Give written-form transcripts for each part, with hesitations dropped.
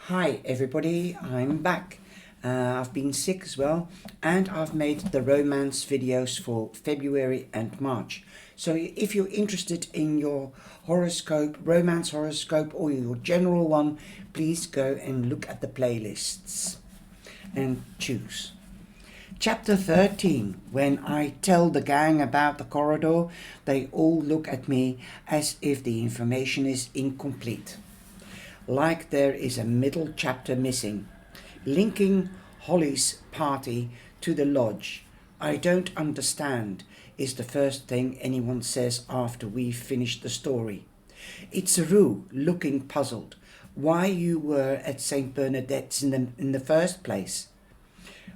Hi everybody, I'm back. I've been sick as well, and I've made the romance videos for February and March. So if you're interested in your horoscope, romance horoscope, or your general one, please go and look at the playlists and choose. Chapter 13. When I tell the gang about the corridor, they all look at me as if the information is incomplete. Like there is a middle chapter missing, linking Holly's party to the lodge. I don't understand, is the first thing anyone says after we've finished the story. It's Rue looking puzzled. Why you were at St. Bernadette's in the first place?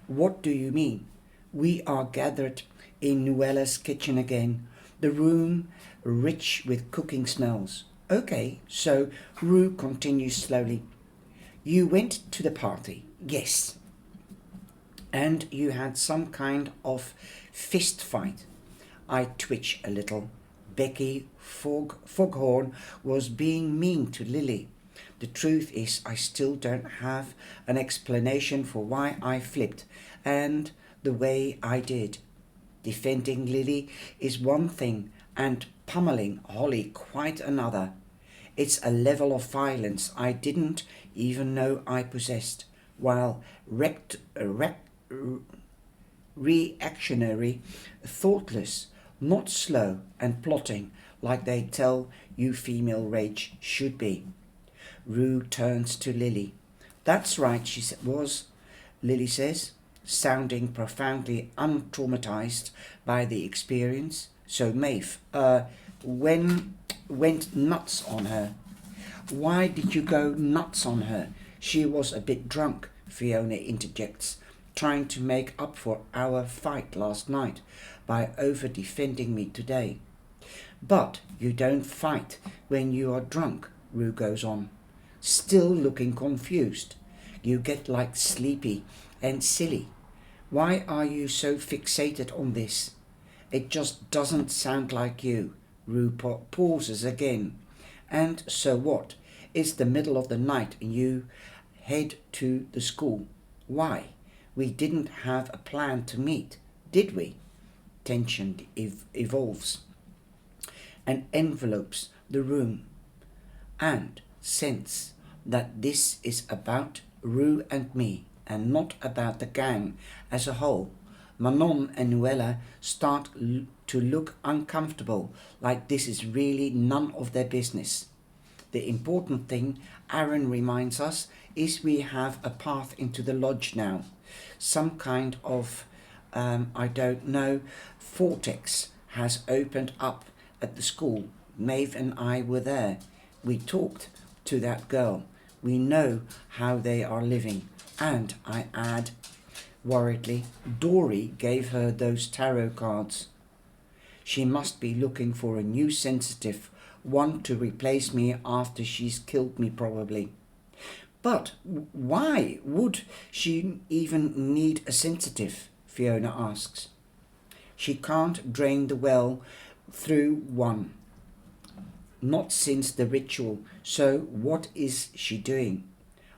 What do you mean? We are gathered in Nuella's kitchen again, the room rich with cooking smells. Okay, so Rue continues slowly. You went to the party, yes. And you had some kind of fist fight. I twitch a little. Becky Foghorn was being mean to Lily. The truth is I still don't have an explanation for why I flipped and the way I did. Defending Lily is one thing and pummeling Holly quite another. It's a level of violence I didn't even know I possessed, while reactionary, thoughtless, not slow and plotting like they tell you female rage should be. Rue turns to Lily. That's right, Lily says, sounding profoundly untraumatized by the experience. So Maeve, went nuts on her. Why did you go nuts on her? She was a bit drunk, Fiona interjects, trying to make up for our fight last night by over-defending me today. But you don't fight when you are drunk, Rue goes on, still looking confused. You get like sleepy and silly. Why are you so fixated on this? It just doesn't sound like you. Rue pauses again. And so what? It's the middle of the night and you head to the school. Why? We didn't have a plan to meet, did we? Tension evolves and envelopes the room. And sense that this is about Rue and me and not about the gang as a whole. Manon and Nuella start to look uncomfortable, like this is really none of their business. The important thing, ARRON reminds us, is we have a path into the lodge now. Some kind of, vortex has opened up at the school. Maeve and I were there. We talked to that girl. We know how they are living. And, I add, worriedly, Dory gave her those tarot cards. She must be looking for a new sensitive, one to replace me after she's killed me probably. But why would she even need a sensitive? Fiona asks. She can't drain the well through one. Not since the ritual. So what is she doing?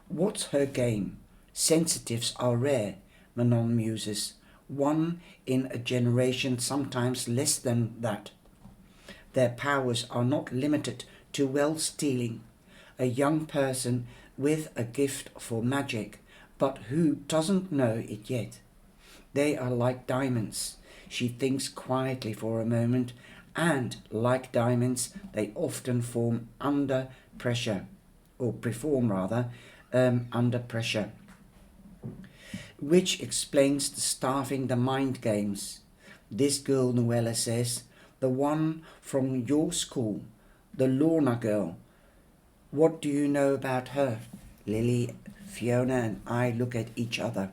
What's her game? Sensitives are rare, Manon muses. One in a generation, sometimes less than that. Their powers are not limited to well stealing. A young person with a gift for magic, but who doesn't know it yet. They are like diamonds. She thinks quietly for a moment, and like diamonds, they often form under pressure, or perform rather, under pressure. Which explains the starving the mind games. This girl, Nuella says, the one from your school, the Lorna girl. What do you know about her? Lily, Fiona and I look at each other.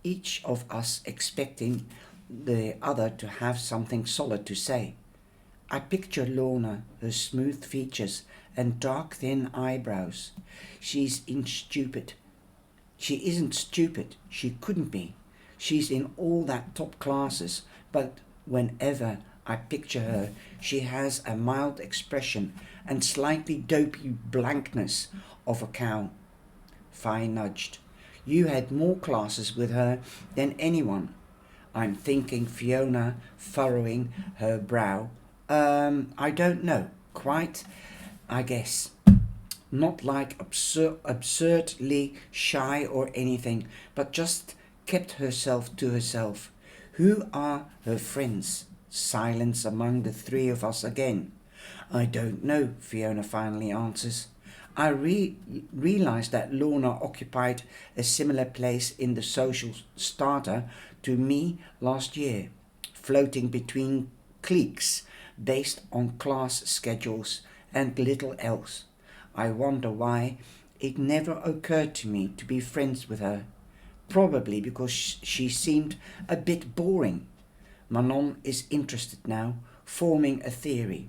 Each of us expecting the other to have something solid to say. I picture Lorna, her smooth features and dark thin eyebrows. She isn't stupid. She couldn't be. She's in all that top classes, but whenever I picture her. She has a mild expression and slightly dopey blankness of a cow. Fi nudged. You had more classes with her than anyone. I'm thinking, Fiona, furrowing her brow. I don't know. Quite, I guess. Not like absurdly shy or anything, but just kept herself to herself. Who are her friends? Silence among the three of us again. I don't know, Fiona finally answers. I realised that Lorna occupied a similar place in the social starter to me last year, floating between cliques based on class schedules and little else. I wonder why it never occurred to me to be friends with her. Probably because she seemed a bit boring. Manon is interested now, forming a theory.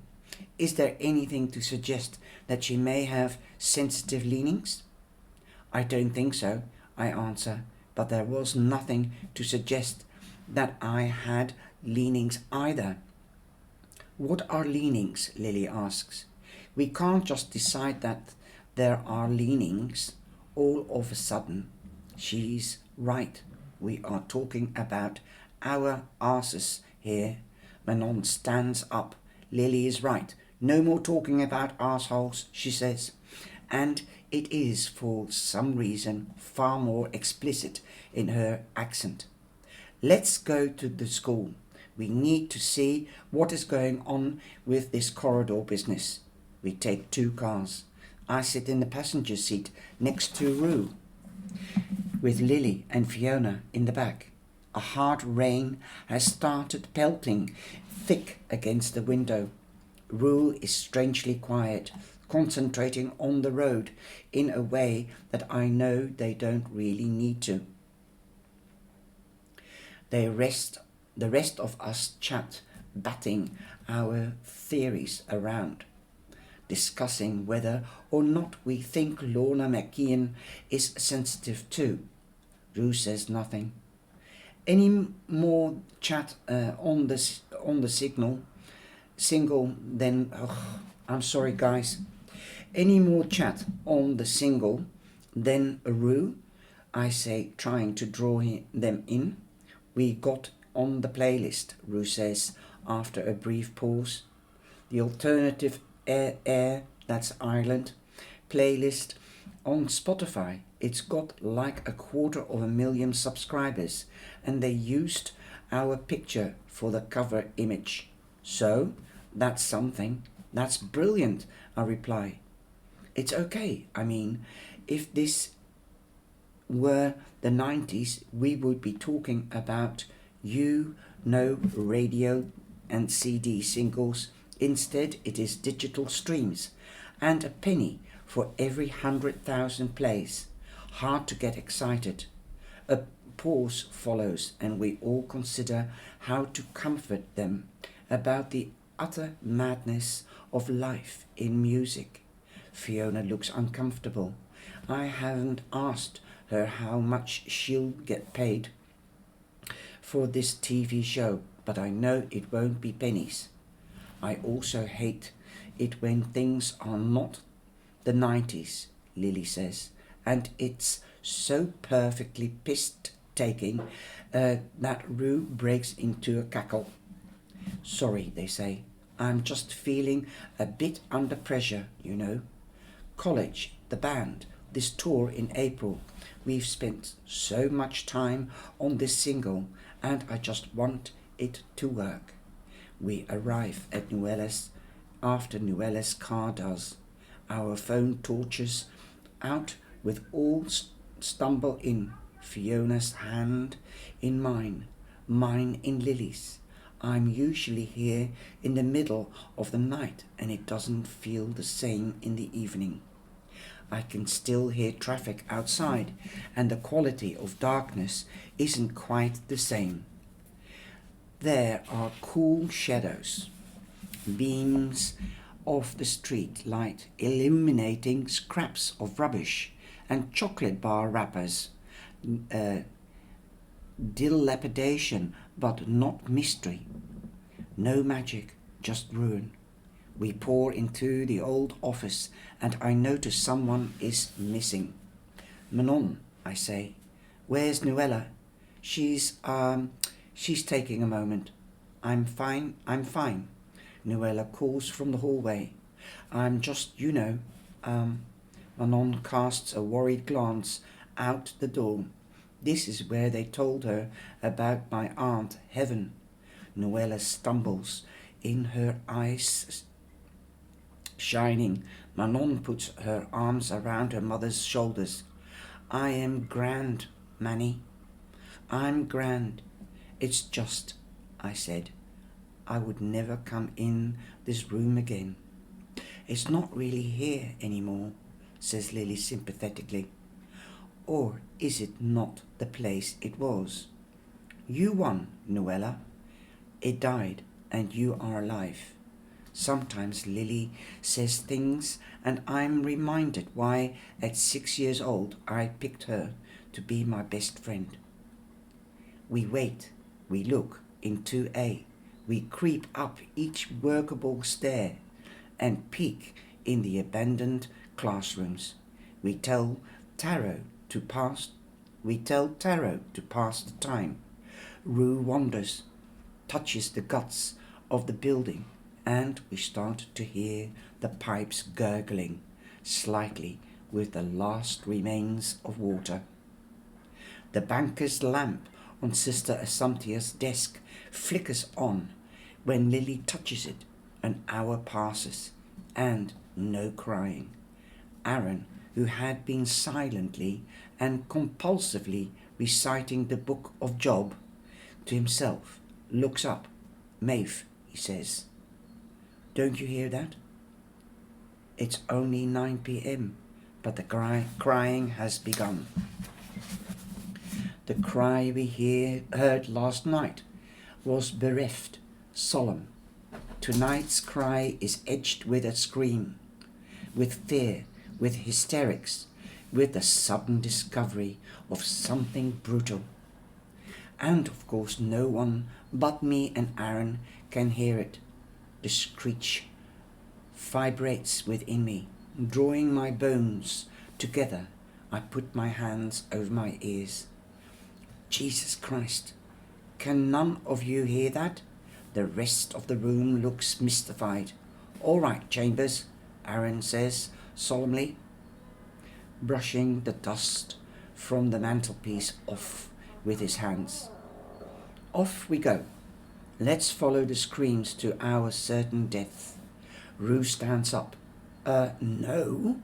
Is there anything to suggest that she may have sensitive leanings? I don't think so, I answer, but there was nothing to suggest that I had leanings either. What are leanings? Lily asks. We can't just decide that there are leanings all of a sudden. She's right. We are talking about our asses here. Manon stands up. Lily is right. No more talking about assholes, she says. And it is, for some reason, far more explicit in her accent. Let's go to the school. We need to see what is going on with this corridor business. We take 2 cars. I sit in the passenger seat next to Rue, with Lily and Fiona in the back. A hard rain has started pelting thick against the window. Rue is strangely quiet, concentrating on the road in a way that I know they don't really need to. The rest of us chat, batting our theories around, discussing whether or not we think Lorna McKeon is sensitive too. Rue says nothing. Any more chat on the single? Then I'm sorry, guys. Any more chat on the single than a Rue? I say, trying to draw them in. We got on the playlist, Rue says after a brief pause. The alternative air, that's Ireland, playlist on Spotify. It's got like 250,000 subscribers, and they used our picture for the cover image. So, that's something. That's brilliant, I reply. It's okay. I mean, if this were the 90s, we would be talking about radio and CD singles. Instead, it is digital streams and a penny for every 100,000 plays. Hard to get excited. A pause follows, and we all consider how to comfort them about the utter madness of life in music. Fiona looks uncomfortable. I haven't asked her how much she'll get paid for this TV show, but I know it won't be pennies. I also hate it when things are not the 90s, Lily says, and it's so perfectly piss-taking that Rue breaks into a cackle. Sorry, they say. I'm just feeling a bit under pressure, you know. College, the band, this tour in April. We've spent so much time on this single, and I just want it to work. We arrive at Nuella's after Nuella's car does. Our phone torches out with all stumble in. Fiona's hand in mine, mine in Lily's. I'm usually here in the middle of the night, and it doesn't feel the same in the evening. I can still hear traffic outside, and the quality of darkness isn't quite the same. There are cool shadows, beams of the street light illuminating scraps of rubbish and chocolate bar wrappers. Dilapidation, but not mystery. No magic, just ruin. We pour into the old office and I notice someone is missing. Manon, I say. Where's Nuella? She's taking a moment. I'm fine. Nuella calls from the hallway. I'm just, Manon casts a worried glance out the door. This is where they told her about my aunt, Heaven. Nuella stumbles, in her eyes shining. Manon puts her arms around her mother's shoulders. I am grand, Manny. I'm grand. It's just, I said, I would never come in this room again. It's not really here anymore, says Lily sympathetically. Or is it not the place it was? You won, Nuella. It died, and you are alive. Sometimes Lily says things, and I'm reminded why at 6 years old I picked her to be my best friend. We wait, we look in 2A, we creep up each workable stair and peek in the abandoned classrooms. We tell Tarot to pass the time. Rue wanders, touches the guts of the building, and we start to hear the pipes gurgling slightly with the last remains of water. The banker's lamp on Sister Assumptia's desk flickers on. When Lily touches it, an hour passes, and no crying. ARRON, who had been silently and compulsively reciting the book of Job to himself, looks up. Maeve, he says. Don't you hear that? It's only 9 p.m, but the crying has begun. The cry we heard last night was bereft, solemn. Tonight's cry is edged with a scream, with fear, with hysterics, with the sudden discovery of something brutal. And of course no one but me and ARRON can hear it. The screech vibrates within me, drawing my bones together. I put my hands over my ears. Jesus Christ, can none of you hear that? The rest of the room looks mystified. All right, Chambers, ARRON says solemnly, brushing the dust from the mantelpiece off with his hands. Off we go. Let's follow the screams to our certain death. Rue stands up. No.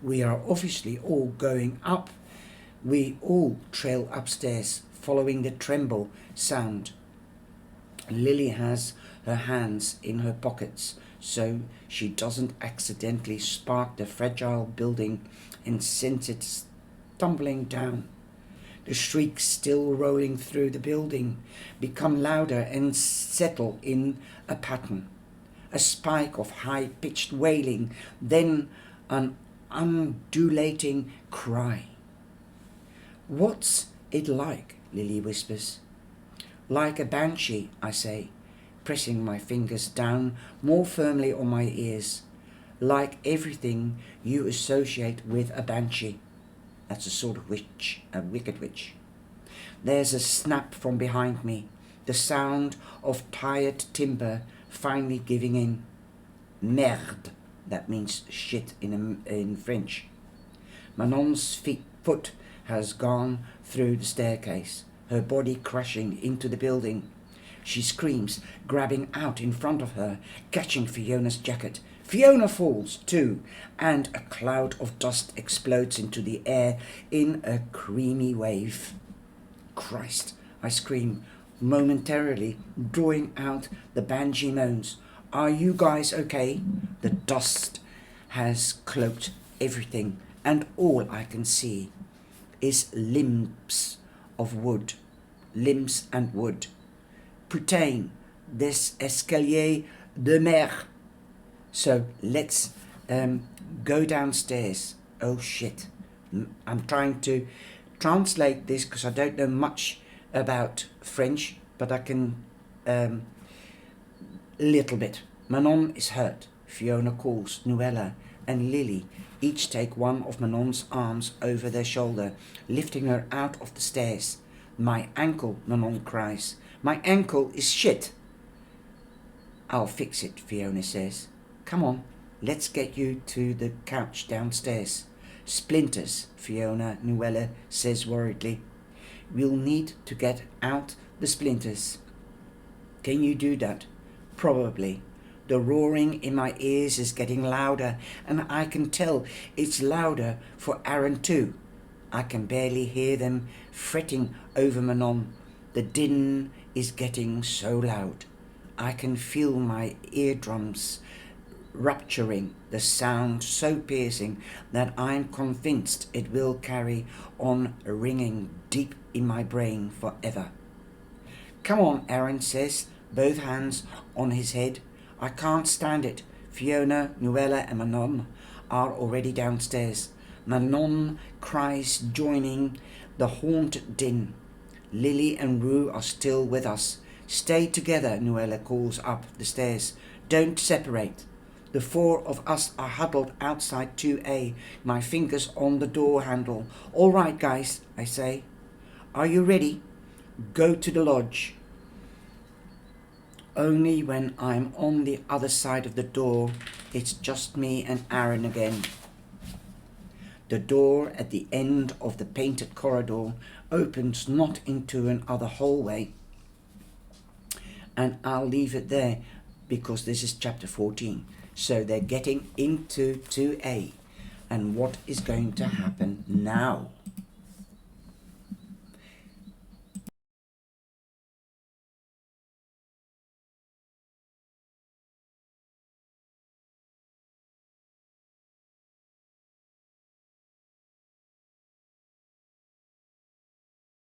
We are obviously all going up. We all trail upstairs, following the tremble sound. Lily has her hands in her pockets so she doesn't accidentally spark the fragile building and send it tumbling down. The shrieks, still rolling through the building, become louder and settle in a pattern. A spike of high-pitched wailing, then an undulating cry. What's it like? Lily whispers. Like a banshee, I say, pressing my fingers down more firmly on my ears. Like everything you associate with a banshee. That's a sort of witch, a wicked witch. There's a snap from behind me, the sound of tired timber finally giving in. Merde, that means shit in French. Manon's foot has gone through the staircase, her body crashing into the building. She screams, grabbing out in front of her, catching Fiona's jacket. Fiona falls too, and a cloud of dust explodes into the air in a creamy wave. Christ, I scream, momentarily drawing out the banshee moans. Are you guys okay? The dust has cloaked everything, and all I can see is limbs and wood. Putain, des escaliers de mer. So let's go downstairs. Oh shit. I'm trying to translate this because I don't know much about French, but I can Little bit. Manon is hurt. Fiona calls. Nuella and Lily each take one of Manon's arms over their shoulder, lifting her out of the stairs. My ankle, Manon cries. My ankle is shit. I'll fix it, Fiona says. Come on, let's get you to the couch downstairs. Splinters, Fiona, Nuella says worriedly. We'll need to get out the splinters. Can you do that? Probably. The roaring in my ears is getting louder, and I can tell it's louder for ARRON too. I can barely hear them fretting over Manon. The din is getting so loud. I can feel my eardrums rupturing, the sound so piercing that I'm convinced it will carry on ringing deep in my brain forever. Come on, ARRON says, both hands on his head. I can't stand it. Fiona, Nuella and Manon are already downstairs. Manon cries, joining the haunted din. Lily and Rue are still with us. Stay together, Nuella calls up the stairs. Don't separate. The four of us are huddled outside 2A, my fingers on the door handle. All right, guys, I say. Are you ready? Go to the lodge. Only when I'm on the other side of the door, it's just me and ARRON again. The door at the end of the painted corridor opens not into another hallway. And I'll leave it there because this is chapter 14. So they're getting into 2A. And what is going to happen now?